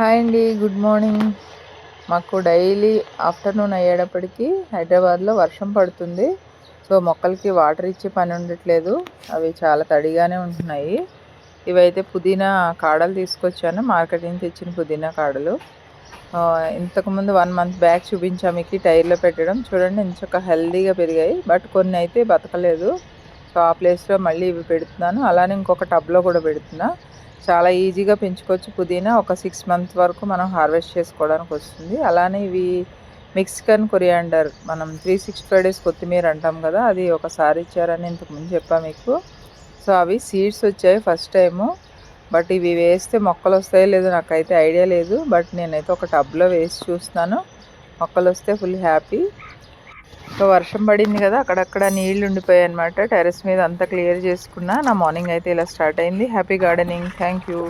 Hi అండి, good morning. మాకు daily afternoon అయ్యేటప్పటికి హైదరాబాద్లో వర్షం పడుతుంది. సో మొక్కలకి వాటర్ ఇచ్చే పని ఉండట్లేదు, అవి చాలా తడిగానే ఉంటున్నాయి. ఇవైతే పుదీనా కాడలు తీసుకొచ్చాను, మార్కెట్ నుంచి తెచ్చిన పుదీనా కాడలు. ఇంతకుముందు 1 మంత్ బ్యాక్ చూపించాము మీకు టైర్లో పెట్టడం. చూడండి ఇంచక్క హెల్దీగా పెరిగాయి, బట్ కొన్ని అయితే బతకలేదు. సో ఆ ప్లేస్లో మళ్ళీ ఇవి పెడుతున్నాను. అలానే ఇంకొక టబ్లో కూడా పెడుతున్నా. చాలా ఈజీగా పెంచుకోవచ్చు పుదీనా. ఒక 6 మంత్స్ వరకు మనం హార్వెస్ట్ చేసుకోవడానికి వస్తుంది. అలానే ఇవి మెక్సికన్ కొరియాండర్, మనం 365 డేస్ కొత్తిమీర అంటాం కదా, అది ఒకసారి ఇచ్చారని ఇంతకుముందు చెప్పా మీకు. సో అవి సీడ్స్ వచ్చాయి ఫస్ట్ టైము. బట్ ఇవి వేస్తే మొక్కలు వస్తాయో లేదో నాకైతే ఐడియా లేదు. బట్ నేనైతే ఒక టబ్లో వేసి చూస్తున్నాను, మొక్కలు వస్తే ఫుల్ హ్యాపీ. సో వర్షం పడింది కదా, అక్కడక్కడ నీళ్ళు ఉండిపోయాయి అనమాట. టెర్రస్ మీద అంతా క్లియర్ చేసుకున్నా. నా మార్నింగ్ అయితే ఇలా స్టార్ట్ అయింది. Happy gardening. Thank you.